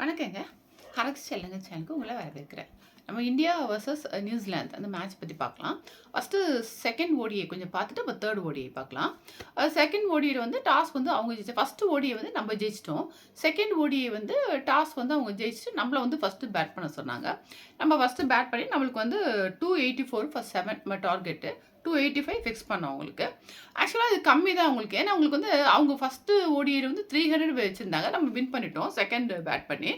வணக்கங்க. கரெக்ட் செல்லுங்க சேனலுக்கு உங்களை வரவேற்கிறேன். நம்ம இந்தியா வர்சஸ் நியூசிலாந்து அந்த மேட்ச் பற்றி பார்க்கலாம். ஃபஸ்ட்டு செகண்ட் ஓடிஐ கொஞ்சம் பார்த்துட்டு அப்புறம் தேர்ட் ஓடிஐ பார்க்கலாம். செகண்ட் ஓடிஐ வந்து டாஸ் வந்து அவங்க ஜெயிச்சு ஃபஸ்ட்டு ஓடிஐ வந்து நம்ம ஜெயிச்சிட்டோம். செகண்ட் ஓடிஐ வந்து டாஸ் வந்து அவங்க ஜெயிச்சுட்டு நம்மளை வந்து ஃபஸ்ட்டு பேட் பண்ண சொன்னாங்க. நம்ம ஃபஸ்ட்டு பேட் பண்ணி நம்மளுக்கு வந்து 284 ஃபார் 7 நம்ம டார்கெட்டு. 285 ஃபிக்ஸ் பண்ணோம் அவங்களுக்கு. ஆக்சுவலாக இது கம்மி தான் அவங்களுக்கு. ஏன்னா அவங்களுக்கு வந்து அவங்க ஃபஸ்ட்டு ஓடிஐயில் வந்து 300 வச்சுருந்தாங்க. நம்ம வின் பண்ணிட்டோம் செகண்ட் பேட் பண்ணி.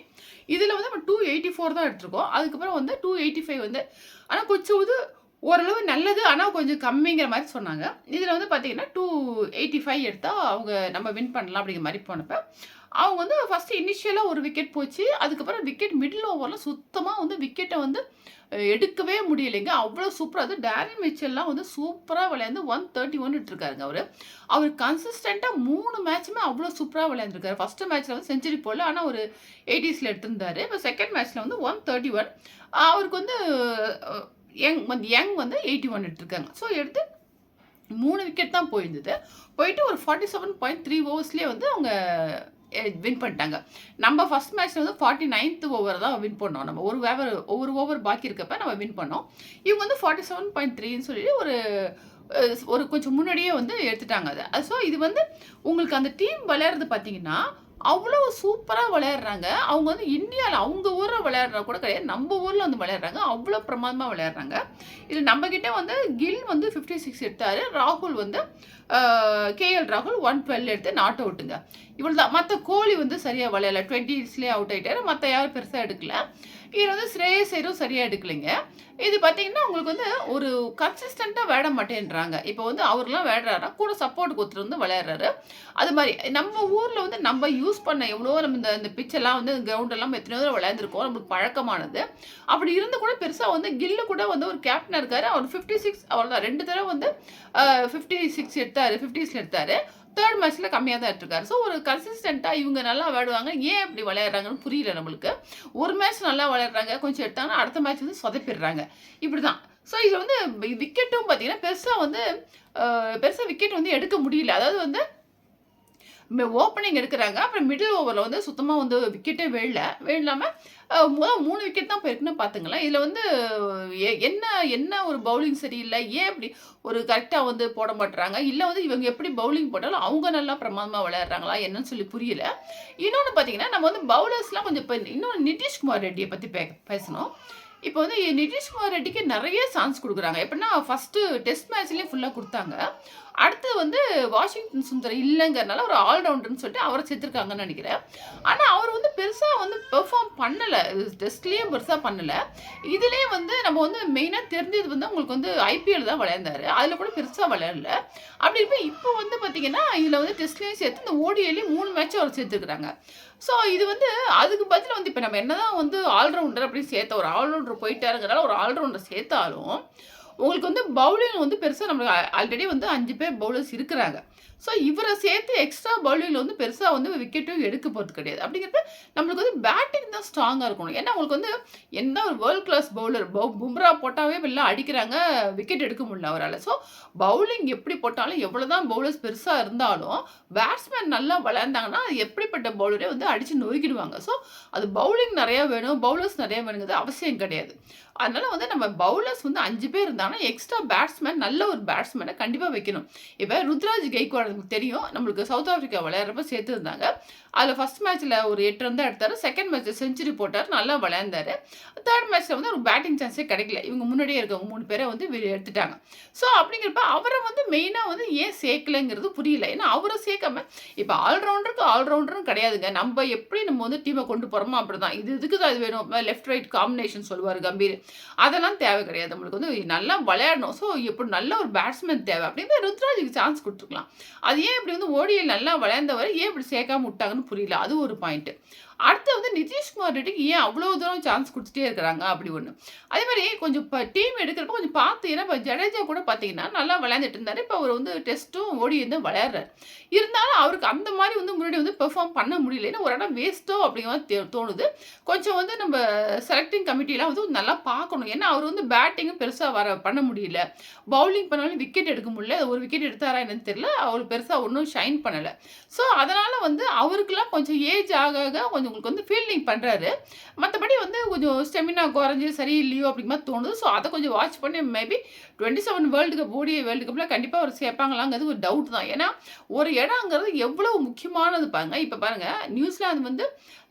இதில் வந்து நம்ம 284 தான் எடுத்திருக்கோம். அதுக்கப்புறம் வந்து 285 வந்து ஆனால் கொஞ்சம் இது ஓரளவு நல்லது, ஆனால் கொஞ்சம் கம்மிங்கிற மாதிரி சொன்னாங்க. இதில் வந்து பார்த்தீங்கன்னா 285 எடுத்தால் அவங்க நம்ம வின் பண்ணலாம் அப்படிங்கிற மாதிரி போனப்போ அவங்க வந்து ஃபஸ்ட்டு இனிஷியலாக ஒரு விக்கெட் போச்சு. அதுக்கப்புறம் விக்கெட் மிடில் ஓவரில் சுத்தமாக வந்து விக்கெட்டை வந்து எடுக்கவே முடியலைங்க. அவ்வளோ சூப்பராக அது டேரில் மிச்சல்லாம் வந்து சூப்பராக விளையாண்டு 131 இட்டுருக்காருங்க அவர். அவர் கன்சிஸ்டண்ட்டாக 3 மேட்சுமே அவ்வளோ சூப்பராக விளையாண்டுருக்காரு. ஃபஸ்ட்டு மேட்ச்சில் வந்து செஞ்சுரி போடல, ஆனால் ஒரு 80ஸ்ல எடுத்திருந்தாரு. இப்போ செகண்ட் மேட்ச்சில் வந்து 131. அவருக்கு வந்து யங் வந்து 81 எடுத்திருக்காங்க. ஸோ எடுத்து 3 விக்கெட் தான் போயிருந்தது. போயிட்டு ஒரு 47.3 ஓவர்ஸ்லேயே வந்து அவங்க வின் பண்ணிட்டாங்க. நம்ம ஃபஸ்ட் மேட்ச்சில் வந்து 49th ஓவர் தான் வின் பண்ணோம். நம்ம ஒரு ஓவர் பாக்கி இருக்கப்ப நம்ம வின் பண்ணோம். இவங்க வந்து 47.3ன்னு சொல்லி ஒரு கொஞ்சம் முன்னாடியே வந்து எடுத்துட்டாங்க அதை. ஸோ இது வந்து உங்களுக்கு அந்த டீம் விளையாடுறது பார்த்தீங்கன்னா அவ்வளோ சூப்பராக விளையாடுறாங்க. அவங்க வந்து இந்தியாவில் அவங்க ஊரில் விளையாடுறா கூட கிடையாது, நம்ம ஊரில் வந்து விளையாடுறாங்க. அவ்வளோ பிரமாதமாக விளையாடுறாங்க. இது நம்மக்கிட்ட வந்து கில் வந்து 56 எடுத்தார். ராகுல் வந்து கேஎல் ராகுல் 112 எடுத்து நாட் அவுட்டுங்க. இவ்வளோ தான். மற்ற கோலி வந்து சரியாக விளையாடல, 20ஸ்லேயே அவுட் ஆகிட்டாரு. மற்ற யாரும் பெருசாக எடுக்கல. இது வந்து ஸ்ரேயஸ் ஐயரும் சரியாக எடுக்கலைங்க. இது பார்த்தீங்கன்னா உங்களுக்கு வந்து ஒரு கன்சிஸ்டண்ட்டாக விளையாட மாட்டேன்றாங்க. இப்போ வந்து அவர்லாம் விளையாடுறாருன்னா கூட சப்போர்ட் கொடுத்துட்டு வந்து விளையாடுறாரு. அது மாதிரி நம்ம ஊரில் வந்து நம்ம யூஸ் பண்ண எவ்வளோ நம்ம இந்த பிச்செல்லாம் வந்து கிரவுண்டெல்லாம் எத்தனையோ தடவை விளையாண்டுருக்கோம், நம்மளுக்கு பழக்கமானது. அப்படி இருந்து கூட பெருசாக வந்து கில்லு கூட வந்து ஒரு கேப்டனாக இருக்காரு. அவர் 56 அவ்வளோதான். 2 தடவை வந்து 56 எடுத்தார், 50ஸ்ல எடுத்தார். தேர்ட் மேட்ச்சில் கம்மியாக தான் எடுத்திருக்காரு. ஸோ ஒரு கன்சிஸ்டண்ட்டாக இவங்க நல்லா விளையாடுவாங்க. ஏன் இப்படி விளையாடுறாங்கன்னு புரியல நம்மளுக்கு. ஒரு மேட்ச் நல்லா விளையாடுறாங்க, கொஞ்சம் எடுத்தாங்கன்னா அடுத்த மேட்ச் வந்து சொதப்பிடுறாங்க. இப்படி தான். ஸோ இதில் வந்து விக்கெட்டும் பார்த்தீங்கன்னா பெருசாக விக்கெட் வந்து எடுக்க முடியல. அதாவது வந்து ஓப்பனிங் எடுக்கிறாங்க, அப்புறம் மிடில் ஓவரில் வந்து சுத்தமாக வந்து விக்கெட்டே விழாமல் முதல் 3 விக்கெட் தான் போயிருக்குன்னு பார்த்துங்களேன். இதில் வந்து என்ன ஒரு பவுலிங் சரியில்லை, ஏன் இப்படி ஒரு கரெக்டாக வந்து போட மாட்டுறாங்க, இல்லை வந்து இவங்க எப்படி பவுலிங் போட்டாலும் அவங்க நல்லா பிரமாதமாக விளையாடுறாங்களா என்னன்னு சொல்லி புரியல. இன்னொன்று பார்த்தீங்கன்னா நம்ம வந்து பவுலர்ஸ்லாம் கொஞ்சம் இப்போ இன்னொன்று நிதிஷ்குமார் ரெட்டியை பற்றி பேசணும். இப்போ வந்து நிதிஷ்குமார் ரெட்டிக்கு நிறைய சான்ஸ் கொடுக்குறாங்க. எப்படின்னா ஃபஸ்ட்டு டெஸ்ட் மேட்ச்லேயே ஃபுல்லாக கொடுத்தாங்க. அடுத்து வந்து வாஷிங்டன் சுந்தர் இல்லைங்கிறனால ஒரு ஆல்ரவுண்டர்னு சொல்லிட்டு அவரை சேர்த்துருக்காங்கன்னு நினைக்கிறேன். ஆனால் அவர் வந்து பெருசாக வந்து பெர்ஃபார்ம் பண்ணலை, டெஸ்ட்லேயும் பெருசாக பண்ணலை. இதுலேயே வந்து நம்ம வந்து மெயினாக தெரிஞ்சது வந்து உங்களுக்கு வந்து ஐபிஎல் தான் விளையாண்டாரு. அதில் கூட பெருசாக விளையாடல. அப்படி இருப்ப இப்போ வந்து பார்த்தீங்கன்னா இதில் வந்து டெஸ்ட்லேயும் சேர்த்து இந்த ஓடிஐலையும் 3 மேட்சும் அவர் சேர்த்துருக்குறாங்க. ஸோ இது வந்து அதுக்கு பதில் வந்து இப்போ நம்ம என்னதான் வந்து ஆல்ரவுண்டர் அப்படின்னு சேர்த்த ஒரு ஆல்ரவுண்டர் போயிட்டாருங்கிறனால ஒரு ஆல்ரவுண்டர் சேர்த்தாலும் உங்களுக்கு வந்து பவுலிங் வந்து பெருசாக நம்மளுக்கு ஆல்ரெடி வந்து 5 பேர் பவுலர்ஸ் இருக்கிறாங்க. ஸோ இவரை சேர்த்து எக்ஸ்ட்ரா பவுலிங்கில் வந்து பெருசாக வந்து விக்கெட்டும் எடுக்க போகிறது கிடையாது. அப்படிங்கிறப்ப நம்மளுக்கு வந்து பேட்டிங் தான் ஸ்ட்ராங்காக இருக்கணும். ஏன்னா உங்களுக்கு வந்து எந்த ஒரு வேர்ல்ட் கிளாஸ் பவுலர் பும்ரா போட்டாவே எல்லாம் அடிக்கிறாங்க, விக்கெட் எடுக்க முடியல அவரால். ஸோ பவுலிங் எப்படி போட்டாலும் எவ்வளோ தான் பவுலர்ஸ் பெருசாக இருந்தாலும் பேட்ஸ்மேன் நல்லா விளையாண்டாங்கன்னா எப்படிப்பட்ட பவுலரே வந்து அடித்து நொறுக்கிடுவாங்க. ஸோ அது பவுலிங் நிறையா வேணும், பவுலர்ஸ் நிறையா வேணுங்கிறது அவசியம் கிடையாது. அதனால் வந்து நம்ம பவுலர்ஸ் வந்து 5 பேர் இருந்தாங்கன்னா எக்ஸ்ட்ரா பேட்ஸ்மேன் நல்ல ஒரு பேட்ஸ்மேனை கண்டிப்பாக வைக்கணும். இப்போ ருத்ராஜ் கெய்க்வாட் நமக்கு தெரியும், நம்மளுக்கு சவுத் ஆஃப்ரிக்கா விளையாடுறப்ப சேர்த்துருந்தாங்க. அதில் ஃபஸ்ட் மேட்ச்சில் ஒரு 8 ரன் தான் எடுத்தார். செகண்ட் மேட்ச்சில் செஞ்சுரி போட்டார், நல்லா விளையாண்டார். தேர்ட் மேட்ச்சில் வந்து ஒரு பேட்டிங் சான்ஸே கிடைக்கல. இவங்க முன்னாடியே இருக்கவங்க 3 பேரை வந்து எடுத்துட்டாங்க. ஸோ அப்படிங்கிறப்ப அவரை வந்து மெயினாக வந்து ஏன் சேர்க்கலைங்கிறது புரியல. ஏன்னா அவரை சேர்க்காம இப்போ ஆல்ரவுண்டரும் கிடையாதுங்க. நம்ம எப்படி நம்ம வந்து டீமை கொண்டு போகிறோமோ அப்படி தான். இதுக்கு தான் இது வேணும், லெஃப்ட் ரைட் காம்பினேஷன் சொல்லுவார் கம்பீர். அதெல்லாம் தேவை கிடையாது. நம்மளுக்கு வந்து நல்லா விளையாடணும். ஸோ எப்படி நல்ல ஒரு பேட்ஸ்மேன் தேவை அப்படின்னு ருத்ராஜுக்கு சான்ஸ் கொடுத்துருக்கலாம். அது ஏன் இப்படி வந்து ஓடிஐ நல்லா விளையாண்டவர் ஏன் இப்படி சேர்க்காம விட்டாங்கன்னு புரியல. அது ஒரு பாயிண்ட். அடுத்து வந்து நிதிஷ்குமார் ரெட்டிக்கு ஏன் அவ்வளோ தூரம் சான்ஸ் கொடுத்துட்டே இருக்கிறாங்க அப்படி ஒன்று. அதே மாதிரி கொஞ்சம் இப்போ டீம் எடுக்கிறப்ப கொஞ்சம் பார்த்து, ஏன்னா இப்போ ஜடேஜா கூட பார்த்தீங்கன்னா நல்லா விளையாண்டுட்டு இருந்தார். இப்போ அவர் வந்து டெஸ்ட்டும் ஓடிஐ தான் விளையாடுறாரு. இருந்தாலும் அவருக்கு அந்த மாதிரி வந்து முன்னாடி வந்து பெர்ஃபார்ம் பண்ண முடியல. ஏன்னா ஒரு இடம் வேஸ்ட்டோ அப்படிங்கிற தோணுது. கொஞ்சம் வந்து நம்ம செலக்டிங் கமிட்டிலாம் வந்து நல்லா பார்க்கணும். ஏன்னா அவர் வந்து பேட்டிங்கும் பெருசாக பண்ண முடியல, பவுலிங் பண்ணாலும் விக்கெட் எடுக்க முடியல. ஒரு விக்கெட் எடுத்தாரா என்னன்னு தெரியல. அவரு பெருசா ஒண்ணும் ஷைன் பண்ணல. ஸோ, அதனால வந்து அவருக்கெல்லாம் கொஞ்சம் ஏஜ் ஆக ஆக கொஞ்சம் உங்களுக்கு வந்து ஃபீல்டிங் பண்றாரு. மத்தபடி வந்து கொஞ்சம் ஸ்டெமினா குறைஞ்சு சரியில்லையோ அப்படிங்கிற மாரி தோணுது. ஸோ, அத கொஞ்சம் வாட்ச் பண்ணி maybe 27 world cup ODI world கப்ல கண்டிப்பா அவர சேர்ப்பாங்களாங்கிறது ஒரு டவுட் தான். ஏன்னா, ஒரு இடம்ங்கிறது எவ்வளவு முக்கியமானது பாருங்க. இப்ப பாருங்க நியூசிலாந்து வந்து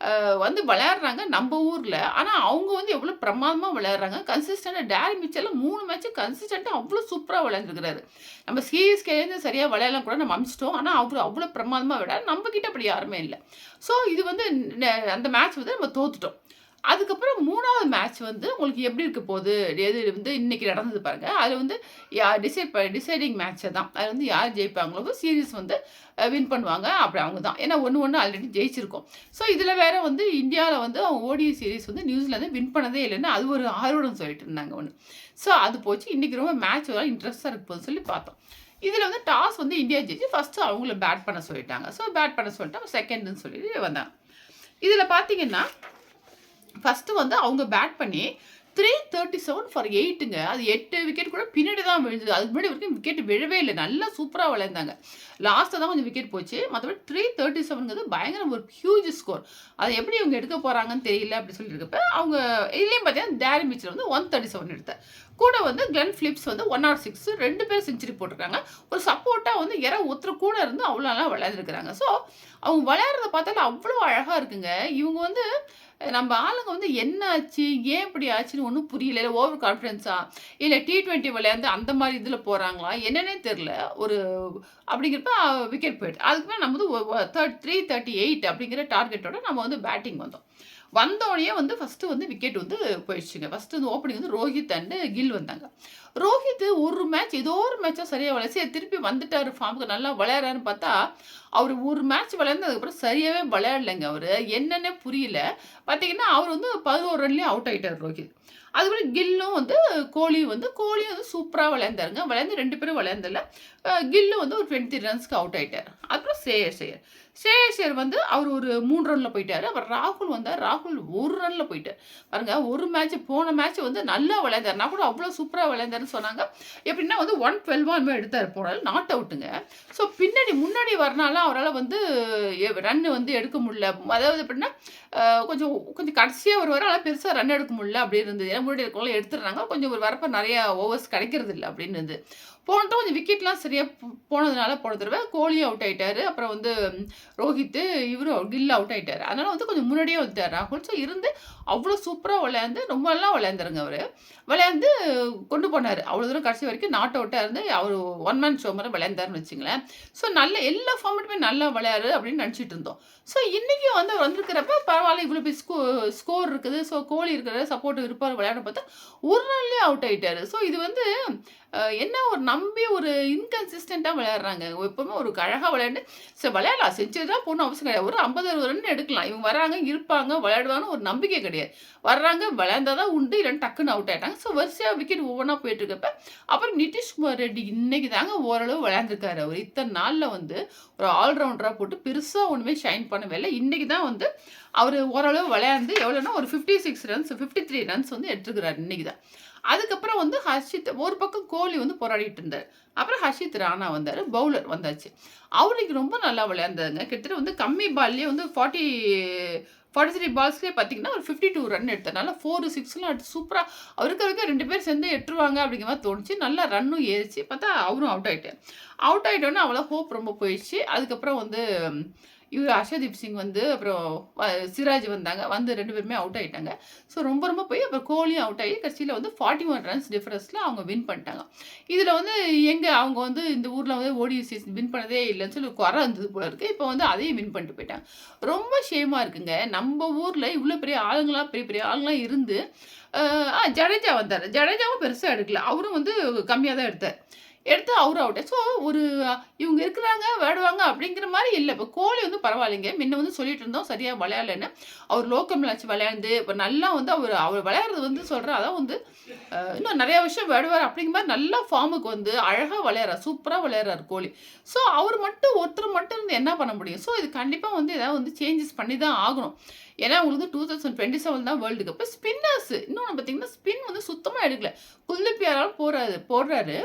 வந்து விளையாடுறாங்க நம்ம ஊர்ல. ஆனா, அவங்க வந்து எவ்வளோ பிரமாதமா விளையாடுறாங்க. கன்சிஸ்டன்ட்டா டேரி மிச்செல்லாம் 3 மேட்ச் கன்சிஸ்டன்ட்டா அவ்வளோ சூப்பரா விளையாண்டுருக்கிறாரு. நம்ம சிஎஸ்கேலேருந்து சரியா விளையாடலாம் கூட நம்ம அனுப்பிச்சிட்டோம். ஆனா, அவரு அவ்வளோ பிரமாதமா விளையாடுறாரு. நம்ம கிட்ட அப்படி யாருமே இல்ல. ஸோ, இது வந்து அந்த மேட்ச் வந்து நம்ம தோத்துட்டோம். அதுக்கப்புறம் 3வது மேட்ச் வந்து உங்களுக்கு எப்படி இருக்க போகுது? எது வந்து இன்னைக்கு நடந்தது பாருங்க. அதுல வந்து டிசைடிங் மேட்ச் தான். அது வந்து யார் ஜெயிப்பாங்களோ சீரிஸ் வந்து வின் பண்ணுவாங்க. அப்படி அவங்க தான். ஏன்னா 1-1 ஆல்ரெடி ஜெயிச்சிருக்கோம். ஸோ இதில வேற வந்து இந்தியால வந்து அவங்க ஓடிஐ சீரிஸ் வந்து நியூசிலாந்து வின் பண்ணதே இல்லன்னு அது ஒரு ஆர்வம் சொல்லிட்டு இருந்தாங்க ஒண்ணு. ஸோ அது போச்சு. இன்னைக்கு ரொம்ப மேட்ச் இன்ட்ரெஸ்ட்டா இருக்க போகுதுன்னு சொல்லி பார்த்தோம். இதில வந்து டாஸ் வந்து இந்தியா ஜெயிச்சு ஃபர்ஸ்ட் அவங்கள பேட் பண்ண சொல்லிட்டாங்க. ஸோ பேட் பண்ண சொல்லிட்டு செகண்ட்ன்னு சொல்லி வந்தாங்க. இதில பார்த்தீங்கன்னா ஃபர்ஸ்ட்டு வந்து அவங்க பேட் பண்ணி 337 ஃபார் 8ங்க. அது 8 விக்கெட் கூட பின்னாடி தான் விழுந்தது. அதுக்கு முன்னாடி வரைக்கும் விக்கெட் விழவே இல்ல. நல்லா சூப்பரா விளையாண்டாங்க. லாஸ்ட்ல தான் கொஞ்சம் விக்கெட் போச்சு. மத்தபடி 337ங்கிறது பயங்கர ஒரு ஹியூஜ் ஸ்கோர். அத எப்படி இவங்க எடுக்க போறாங்கன்னு தெரியல அப்படி சொல்லியிருக்கப்ப, அவங்க இதுலயும் பார்த்தீங்கன்னா டேரி மிச்சல் வந்து 137 எடுத்தார். கூட வந்து கிளென் பிலிப்ஸ் வந்து 106 2 பேர் செஞ்சுரி போட்டிருக்காங்க. ஒரு சப்போர்ட்டா வந்து ஒருத்தர் கூட இருந்து அவ்வளோ நல்லா விளையாண்டுருக்காங்க. ஸோ அவங்க விளையாடுறத பார்த்தாலே அவ்வளோ அழகா இருக்குங்க. இவங்க வந்து நம்ம ஆளுங்க வந்து என்ன ஆச்சு? ஏன் இப்படி ஆச்சுன்னு ஒண்ணும் புரியல. இல்ல ஓவர் கான்ஃபிடன்ஸா? இல்ல T20 விளையாண்டு அந்த மாரி இதுல போறாங்களா? என்னன்னே தெரியல. ஒரு அப்படிங்கிறப்ப விக்கெட் போயிடுது. அதுக்கு மேல நம்ம வந்து 338 அப்படிங்கிற டார்கெட்டோட நம்ம வந்து பேட்டிங் வந்தோம். வந்தோனயே வந்து ஃபர்ஸ்ட்டு வந்து விக்கெட் வந்து போயிடுச்சுங்க. ஃபர்ஸ்ட்டு வந்து ஓப்பனிங் வந்து ரோஹித் அண்ட் கில் வந்தாங்க. ரோஹித் ஒரு மேட்ச் ஏதோ ஒரு மேட்ச்சா சரியா சரி திருப்பி வந்துட்டாரு ஃபார்முக்கு நல்லா விளையாடுறாருன்னு பார்த்தா, அவரு ஒரு மேட்ச் விளையாண்டு அதுக்கப்புறம் சரியாவே விளையாடலங்க அவரு. என்னன்னே புரியல. பார்த்தீங்கன்னா, அவரு வந்து 11 ரன்லயே அவுட் ஆயிட்டாரு ரோஹித். அதுக்கப்புறம் கில்லும் வந்து கோலியும் வந்து சூப்பரா விளையாண்டாருங்க. விளையாண்டு 2 பேரும் விளையாண்டதுல கில்லும் வந்து ஒரு 23 ரன்ஸ்க்கு அவுட் ஆயிட்டாரு. அப்புறம் ஸ்ரேயஸ் ஐயர். ஸ்ரேயஸ் ஐயர் வந்து அவர் ஒரு 3 ரன்ல போயிட்டாரு. அப்புறம் ராகுல் வந்தார். ராகுல் 1 ரன்ல போயிட்டாரு. பாருங்க ஒரு மேட்ச் போன மேட்ச் வந்து நல்லா விளையாண்டாரு. நான் கூட அவ்வளோ சூப்பரா விளையாண்டாருன்னு சொன்னாங்க. எப்படின்னா வந்து 112 எடுத்தாரு போனாரு. நாட் அவுட்டுங்க. ஸோ முன்னாடி வரனால அவரால வந்து ரன் வந்து எடுக்க முடியல. அதாவது எப்படின்னா, கொஞ்சம் கொஞ்சம் கடைசியா வருவாரு. ஆனா பெருசா ரன் எடுக்க முடியல அப்படின்னு இருந்தது. ஏன்னா முன்னாடி இருக்கவங்களாம் எடுத்துடுறாங்க. கொஞ்சம் ஒரு வரப்ப நெறைய ஓவர்ஸ் கிடைக்கிறது இல்ல அப்படின்னு இருந்தது. போன தடவ கொஞ்சம் விக்கெட்லாம் சரியா போனதுனால போன தடவ கோலியும் அவுட் ஆயிட்டாரு. அப்புறம் வந்து ரோஹித்து இவரும் கில் அவுட் ஆயிட்டாரு. அதனால வந்து கொஞ்சம் முன்னாடியே வந்துட்டாரு ராகுல். ஸோ இருந்து அவ்வளோ சூப்பரா விளையாண்டு ரொம்ப நல்லா விளையாண்டாருங்க அவரு. விளையாண்டு கொண்டு போனாரு. அவ்வளோ தூரம் கடைசி வரைக்கும் நாட் அவுட்டா இருந்து அவரு ஒன் மேன் ஷோ மாரி விளையாண்டாருன்னு வச்சுங்களேன். ஸோ நல்ல எல்லா ஃபார்மேட்டுமே நல்லா விளையாடு அப்படின்னு நினச்சிட்டு இருந்தோம். ஸோ இன்னைக்கு வந்து அவர் வந்திருக்கிறப்ப பரவாயில்ல இவ்வளோ பெரிய ஸ்கோர் இருக்குது. ஸோ கோலி இருக்கிற சப்போர்ட் இருப்பார் விளையாட பார்த்தா, ஒரு ரன்லயே அவுட் ஆயிட்டாரு. ஸோ இது வந்து என்ன ஒரு நம்பி ஒரு இன்கன்சிஸ்டன்ட்டா விளையாடுறாங்க. எப்பவுமே ஒரு அழகா விளையாண்டு சரி விளையாடலாம். செஞ்சுரி தான் போடணும் அவசியம் கிடையாது. ஒரு 50, 60 ரன் எடுக்கலாம். இவங்க வராங்க, இருப்பாங்க, விளையாடுவாங்கன்னு ஒரு நம்பிக்கை கிடையாது. வர்றாங்க, விளையாண்டா தான் உண்டு. இல்லைன்னா டக்குன்னு அவுட் ஆயிட்டாங்க. ஸோ வரிசையா விக்கெட் ஒவ்வொன்னா போயிட்டு இருக்கப்ப, அப்புறம் நிதிஷ்குமார் ரெட்டி இன்னைக்கு தாங்க ஓரளவு விளையாண்டுருக்காரு அவரு. இத்தன நாள்ல வந்து ஒரு ஆல்ரவுண்டரா போட்டு பெருசா ஒண்ணுமே ஷைன் பண்ணவே இல்ல. இன்னைக்கு தான் வந்து அவரு ஓரளவு விளையாண்டு எவ்வளோன்னா ஒரு 56 ரன்ஸ் 53 ரன்ஸ் வந்து எடுத்துருக்கிறாரு இன்னைக்கு தான். அதுக்கப்புறம் வந்து ஹர்ஷித் ஒரு பக்கம் கோலி வந்து போராடிட்டு இருந்தாரு. அப்புறம் ஹர்ஷித் ராணா வந்தாரு. பவுலர் வந்தாச்சு. அவருக்கு ரொம்ப நல்லா விளையாண்டாருங்க. கிட்டத்தட்ட வந்து கம்மி பால்லயே வந்து 43 பால்ஸ்லயே பார்த்தீங்கன்னா, ஒரு 52 ரன் எடுத்தார். நல்லா 4, 6லாம் அடிச்சு சூப்பரா அவருக்கு 2 பேர் சேர்ந்து எட்டுருவாங்க அப்படிங்கிற மாரி தோணுச்சு. நல்லா ரன்னும் ஏறிச்சு. பார்த்தா அவரும் அவுட் ஆயிட்டாரு. அவுட் ஆயிட்டோனே அவ்வளோ ஹோப் ரொம்ப போயிடுச்சு. அதுக்கப்புறம் வந்து இவரு ஹர்ஷதீப் சிங் வந்து அப்புறம் சிராஜ் வந்தாங்க. வந்து 2 பேருமே அவுட் ஆயிட்டாங்க. ஸோ ரொம்ப போய் அப்புறம் கோலியும் அவுட் ஆகி கடைசியில வந்து 41 ரன்ஸ் டிஃபரன்ஸ்ல அவங்க வின் பண்ணிட்டாங்க. இதுல வந்து அவங்க வந்து இந்த ஊர்ல வந்து ஓடிஐ வின் பண்ணதே இல்லன்னு சொல்லி குறை இருந்தது போல இருக்கு. இப்போ வந்து அதையும் வின் பண்ணிட்டு போயிட்டாங்க. ரொம்ப ஷேமா இருக்குங்க. நம்ம ஊர்ல இவ்ளோ பெரிய பெரிய ஆளுங்கலாம் இருந்து ஜடேஜா வந்தாரு. ஜடேஜாவும் பெருசா எடுக்கல. அவரும் வந்து கம்மியா தான் எடுத்தார். எடுத்து அவரும் அவுட். ஸோ ஒரு இவங்க இருக்கிறாங்க, விளையாடுவாங்க அப்படிங்கிற மாரி இல்ல. இப்போ கோலி வந்து பரவாயில்லைங்க. முன்ன வந்து சொல்லிட்டு இருந்தோம் சரியா விளையாடலன்னு. அவர் லோக்கல் மேட்ச் விளையாண்டு இப்போ நல்லா வந்து அவர் விளையாடுறது வந்து சொல்றேன். அதான் வந்து இன்னும் நெறைய விஷயம் விளையாடுவார் அப்படிங்கிற மாரி நல்லா ஃபார்முக்கு வந்து அழகா விளையாடுறார். சூப்பரா விளையாடுறாரு கோலி. ஸோ அவர் மட்டும் ஒருத்தர் மட்டும் இருந்து என்ன பண்ண முடியும்? ஸோ இது கண்டிப்பா வந்து ஏதாவது வந்து சேஞ்சஸ் பண்ணி தான் ஆகணும். ஏன்னா உங்களுக்கு 2027 தான் வேர்ல்டு கப். ஸ்பின்னர்ஸ் இன்னொன்னு பார்த்தீங்கன்னா, ஸ்பின் வந்து சுத்தமா எடுக்கல. குல்தீப் யாதவ் போடுறாரு.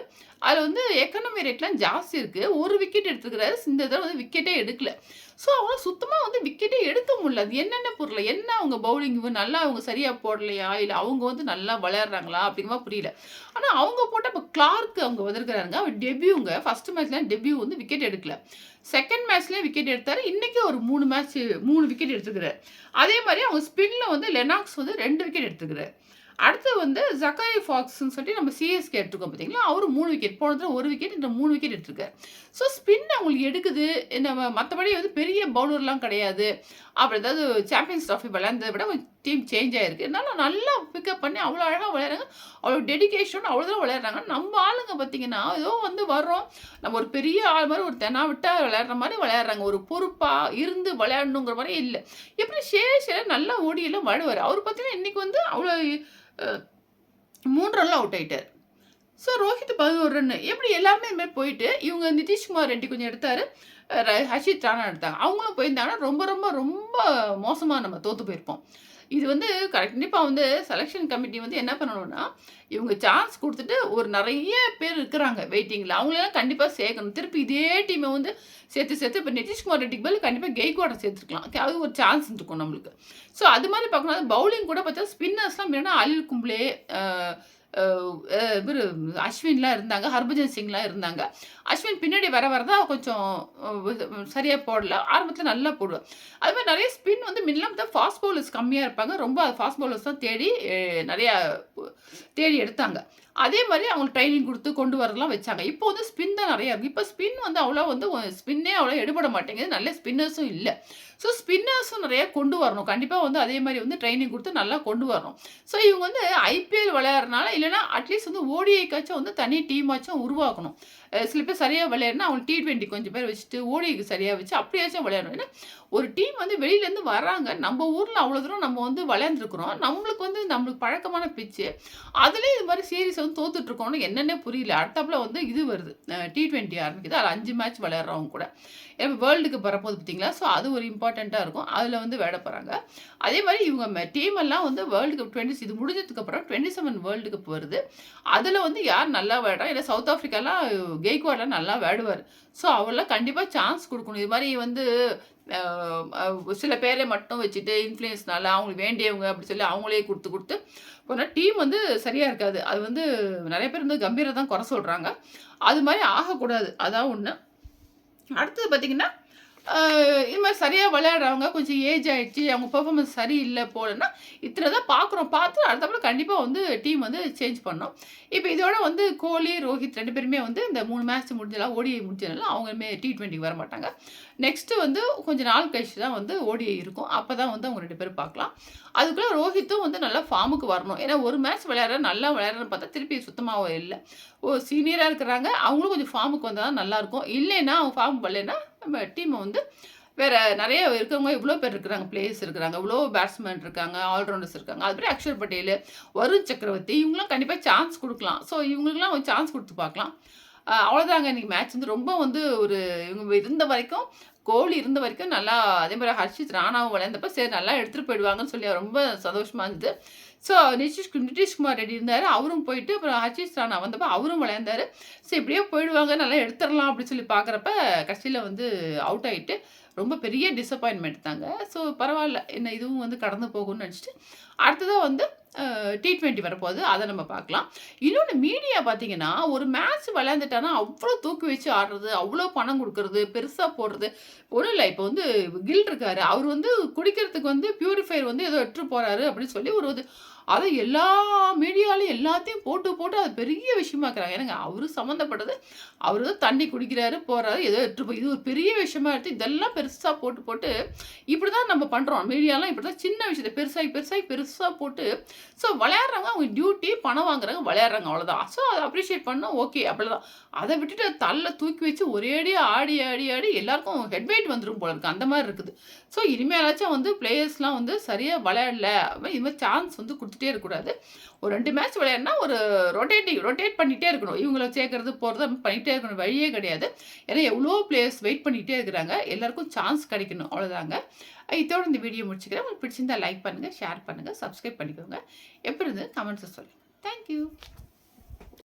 அதுல வந்து எக்கானமி ரேட்லாம் ஜாஸ்தி இருக்கு. 1 விக்கெட் எடுத்துருக்கிறாரு. இந்த தடவ வந்து விக்கெட்டே எடுக்கல. ஸோ அவங்களால சுத்தமா வந்து விக்கெட்டே எடுக்க முடியல. அது என்னன்னு புரியல. என்ன அவங்க பவுலிங் நல்லா அவங்க சரியா போடலையா? இல்ல அவங்க வந்து நல்லா விளையாடுறாங்களா? அப்படிங்கிற மாரி புரியல. ஆனா அவங்க போட்ட இப்ப கிளார்க் அவங்க வந்திருக்கிறாருங்க. அவர் டெபியூங்க. ஃபர்ஸ்ட் மேட்ச்ல டெபியூ வந்து விக்கெட் எடுக்கல. செகண்ட் மேட்ச்லயே விக்கெட் எடுத்தாரு. இன்னைக்கு ஒரு 3 விக்கெட் எடுத்துருக்காரு. அதே மாரி அவங்க ஸ்பின்ல வந்து லெனாக்ஸ் வந்து 2 விக்கெட் எடுத்துருக்காரு. அடுத்து வந்து ஜக்காரி ஃபாக்ஸ்ன்னு சொல்லி நம்ம சிஎஸ்கே எடுத்துருக்கோம் பார்த்தீங்களா? அவரு 3 விக்கெட். போன தடவ 1 விக்கெட், இந்த 3 விக்கெட் எடுத்திருக்காரு. ஸோ ஸ்பின் அவங்களுக்கு எடுக்குது. நம்ம மத்தபடி வந்து பெரிய பவுலர்லாம் கிடையாது. அப்புறம் ஏதாவது சாம்பியன்ஸ் ட்ராஃபி விளையாண்டத விட டீம் சேஞ்ச் ஆயிருக்கு. இருந்தாலும் நல்லா பிக்கப் பண்ணி அவ்வளோ அழகா விளையாடுறாங்க. அவ்வளோ டெடிகேஷன் அவ்வளோ தூரம் விளையாடுறாங்க. நம்ம ஆளுங்க பார்த்தீங்கன்னா, ஏதோ வந்து வர்றோம். நம்ம ஒரு பெரிய ஆள் மாரி ஒரு தெனா விட்டா விளையாடுற மாரி விளையாடுறாங்க. ஒரு பொறுப்பா இருந்து விளையாடணுங்கிற மாரி இல்ல. எப்படி சேஷன் நல்லா ஓடியெல்லாம் விளையாடுவாரு. அவரு பார்த்தீங்கன்னா, இன்னைக்கு வந்து அவ்வளோ 3 ரன்ல அவுட் ஆயிட்டாரு. So Rohit 11 run. எப்படி எல்லாருமே இது மாரி போயிட்டு, இவங்க நிதிஷ்குமார் ரெட்டி கொஞ்சம் எடுத்தாரு. ஹர்ஷித் ராணா எடுத்தாங்க. அவங்களும் போயிருந்தாங்கன்னா, ரொம்ப ரொம்ப ரொம்ப மோசமா நம்ம தோத்து போயிருப்போம். இது வந்து கண்டிப்பா வந்து செலக்ஷன் கமிட்டி வந்து என்ன பண்ணணும்னா, இவங்க சான்ஸ் குடுத்துட்டு ஒரு நெறைய பேர் இருக்கிறாங்க வெயிட்டிங்ல. அவங்களெல்லாம் கண்டிப்பா சேர்க்கணும். திருப்பி இதே டீம வந்து சேர்த்து இப்ப நிதிஷ்குமார் ரெட்டிக்கு பதில் கண்டிப்பா கெய்க்வாட சேர்த்துருக்கலாம். அது ஒரு சான்ஸ் இருக்கும் நம்மளுக்கு. ஸோ அது மாரி பார்க்கணும். பவுலிங் கூட பார்த்தா ஸ்பின்னர்ஸ்லாம் முன்னாடி அனில் கும்ப்ளே, அ அ இவரு அஸ்வின்லாம் இருந்தாங்க. ஹர்பஜன் சிங்லாம் இருந்தாங்க. அஸ்வின் பின்னாடி வர தான் கொஞ்சம் சரியா போடல. ஆரம்பத்தில நல்லா போடுவார். அது மாரி நெறைய ஸ்பின் வந்து முன்னலாம் பார்த்தா ஃபாஸ்ட் பவுலர்ஸ் கம்மியா இருப்பாங்க. ரொம்ப ஃபாஸ்ட் பவுலர்ஸ் தான் தேடி நெறையா தேடி எடுத்தாங்க. அதே மாரி அவங்களுக்கு ட்ரெய்னிங் குடுத்து கொண்டு வரலாம் வச்சாங்க. இப்போ வந்து ஸ்பின் தான் நெறையா இருக்கு. இப்போ ஸ்பின் வந்து அவ்வளோ வந்து ஸ்பின்னே அவ்வளோ எடுபட மாட்டேங்குது. நல்ல ஸ்பின்னர்ஸும் இல்ல. ஸோ ஸ்பின்னர்ஸும் நெறையா கொண்டு வரணும். கண்டிப்பா வந்து அதே மாரி வந்து ட்ரெய்னிங் குடுத்து நல்லா கொண்டு வரணும். ஸோ இவங்க வந்து ஐபிஎல் விளையாடுறனால இல்லன்னா அட்லீஸ்ட் வந்து ஓடிஐக்காச்சும் வந்து தனி டீமாச்சும் உருவாக்கணும். சில பேர் சரியா விளையாடுனா அவங்க T20 கொஞ்சம் பேர் வச்சுட்டு, ஓடிஐக்கு சரியா வச்சு அப்படியாச்சும் விளையாடணும். ஏன்னா ஒரு டீம் வந்து வெளியிலேருந்து வர்றாங்க. நம்ம ஊர்ல அவ்வளோ தூரம் நம்ம வந்து விளையாண்டுருக்குறோம். நம்மளுக்கு பழக்கமான பிட்ச்சு. அதுலயும் இது மாரி சீரிஸ் வந்து தோத்துட்டு இருக்கோம்னு என்னன்னே புரியல. அடுத்தாப்புல வந்து இது வருது. T20 ஆரம்பிக்குது. அதுல 5 மேட்ச் விளையாடுறவங்க கூட. ஏன்னா வேர்ல்டுக்கு வரப்போகுது பார்த்தீங்களா? ஸோ அது ஒரு இம்பார்ட்டன்ட்டா இருக்கும். அதுல வந்து விளையாட போறாங்க. அதே மாரி இவங்க டீம் எல்லாம் வந்து வேர்ல்டு கப் இது முடிஞ்சதுக்கப்புறம் 27 வேர்ல்டு கப் வருது. அதுல வந்து யார் நல்லா விளையாடுறா? ஏன்னா சவுத் ஆஃப்ரிக்காலாம் கெய்க்வாட்லாம் நல்லா விளையாடுவாரு. ஸோ அவர்லாம் கண்டிப்பா சான்ஸ் குடுக்கணும். இது மாரி வந்து அ அ சில பேரை மட்டும் வச்சுட்டு இன்ஃப்ளூயன்ஸ்னால அவங்களுக்கு வேண்டியவங்க அப்படி சொல்லி அவங்களே குடுத்து போனா டீம் வந்து சரியா இருக்காது. அது வந்து நெறைய பேர் வந்து கம்பீர தான் குறை சொல்றாங்க. அது மாரி ஆகக்கூடாது. அதான் ஒண்ணு. அடுத்தது பார்த்தீங்கன்னா, இது மாரி சரியா விளையாடுறவங்க கொஞ்சம் ஏஜ் ஆயிடுச்சு. அவங்க பெர்ஃபார்மன்ஸ் சரியில்ல போலன்னா, இத்தன தான் பார்க்குறோம். பார்த்து அடுத்தாப்புல கண்டிப்பா வந்து டீம் வந்து சேஞ்ச் பண்ணணும். இப்ப இதோட வந்து கோலி, ரோஹித் 2 பேருமே வந்து இந்த 3 மேட்ச் முடிஞ்சலாம் ஓடிஐ முடிஞ்சதுனால அவங்களுமே T20க்கு வரமாட்டாங்க. நெக்ஸ்ட் வந்து கொஞ்ச நாள் கழிச்சு தான் வந்து ஓடிஐ இருக்கும். அப்பதான் வந்து அவங்க 2 பேரும் பார்க்கலாம். அதுக்குள்ள ரோஹித்தும் வந்து நல்லா ஃபார்முக்கு வரணும். ஏன்னா ஒரு மேட்ச் நல்லா விளையாடுறன்னு பார்த்தா திருப்பி சுத்தமாவே இல்ல. சீனியரா இருக்கிறாங்க. அவங்களும் கொஞ்சம் ஃபார்முக்கு வந்தா தான் நல்லாருக்கும். இல்லைன்னா அவங்க ஃபார்முக்கு வரலைன்னா நம்ம டீம வந்து வேற நெறைய இருக்கவங்க இவ்ளோ பேர் இருக்கிறாங்க. பிளேயர்ஸ் இருக்கிறாங்க. இவ்ளோ பேட்ஸ்மேன் இருக்காங்க. ஆல்ரவுண்டர்ஸ் இருக்காங்க. அது மாரி அக்ஷர் பட்டேல், வருண் சக்கரவர்த்தி இவங்கலாம் கண்டிப்பா சான்ஸ் குடுக்கலாம். ஸோ இவங்களுக்கெல்லாம் ஒரு சான்ஸ் குடுத்து பார்க்கலாம். அவ்வளோதாங்க இன்னைக்கு மேட்ச் வந்து ரொம்ப வந்து ஒரு இவங்க இருந்த வரைக்கும் கோலி இருந்த வரைக்கும் நல்லா அதே மாரி ஹர்ஷித் ராணாவும் விளையாண்டப்ப சரி நல்லா எடுத்துட்டு போயிடுவாங்கன்னு சொல்லி ரொம்ப சந்தோஷமா இருந்தது. ஸோ நிதிஷ்குமார் ரெட்டி இருந்தாரு. அவரும் போயிட்டு அப்புறம் ஹர்ஷித் ராணா வந்தப்ப அவரும் விளையாண்டாரு. ஸோ இப்படியே போயிடுவாங்க நல்லா எடுத்துரலாம் அப்படின்னு சொல்லி பார்க்குறப்ப கடைசியில வந்து அவுட் ஆயிட்டு ரொம்ப பெரிய டிசப்பாயின்ட்மெண்ட் தாங்க. ஸோ பரவால்ல. என்ன இதுவும் வந்து கடந்து போகும்னு நெனச்சுட்டு, அடுத்ததா வந்து T20 வரப்போகுது. அத நம்ம பார்க்கலாம். இன்னொன்னு மீடியா பார்த்தீங்கன்னா, ஒரு மேட்ச் விளையாண்டுட்டானா, அவ்ளோ தூக்கி வச்சு ஆடுறது, அவ்ளோ பணம் குடுக்குறது, பெருசா போடுறது. ஒண்ணும் இல்ல. இப்ப வந்து கில் இருக்காரு. அவரு வந்து குடிக்கிறதுக்கு வந்து பியூரிஃபையர் வந்து ஏதோ எடுத்துட்டு போறாரு அப்படின்னு சொல்லி ஒரு இது அத எல்லா மீடியாலயும் எல்லாத்தையும் போட்டு அது பெரிய விஷயமா ஆக்குறாங்க. ஏன்னங்க அவரு சம்மந்தப்பட்டது. அவரு தான் தண்ணி குடிக்கிறாரு, போறாரு, ஏதோ எடுத்துட்டு போய் இது ஒரு பெரிய விஷயமா எடுத்து இதெல்லாம் பெருசா போட்டு இப்படிதான் நம்ம பண்றோம். மீடியாலாம் இப்படிதான் சின்ன விஷயத்த பெருசா போட்டு ஸோ விளையாடுறவங்க அவங்க டியூட்டி பணம் வாங்குறாங்க, விளையாடுறாங்க அவ்வளோதான். ஸோ அத அப்ரிஷியேட் பண்ணணும் ஓகே அவ்வளோதான். அத விட்டுட்டு தல்ல தூக்கி வச்சு ஒரேடியா ஆடி எல்லாருக்கும் ஹெட் வெயிட் வந்துரும் போல இருக்கு. அந்த மாரி இருக்குது. ஸோ இனிமேலாச்சும் வந்து பிளேயர்ஸ்லாம் வந்து சரியா விளையாடல. இது மாரி சான்ஸ் வந்து குடுத்துட்டே இருக்கக்கூடாது. ஒரு 2 மேட்ச் விளையாடுனா ஒரு ரொட்டேட் பண்ணிட்டே இருக்கணும். இவங்கள சேர்க்கறது, போறது பண்ணிட்டே இருக்கணும். வழியே கிடையாது. ஏன்னா எவ்வளோ பிளேயர்ஸ் வெயிட் பண்ணிட்டே இருக்கிறாங்க. எல்லாருக்கும் சான்ஸ் கிடைக்கணும். அவ்வளோதாங்க. இதோட இந்த வீடியோ முடிச்சுக்கிறேன். உங்களுக்கு பிடிச்சிருந்தா லைக் பண்ணுங்க, ஷேர் பண்ணுங்க, சப்ஸ்கிரைப் பண்ணிக்கோங்க. எப்படி இருந்தது கமெண்ட்ஸ சொல்லுங்க. Thank you.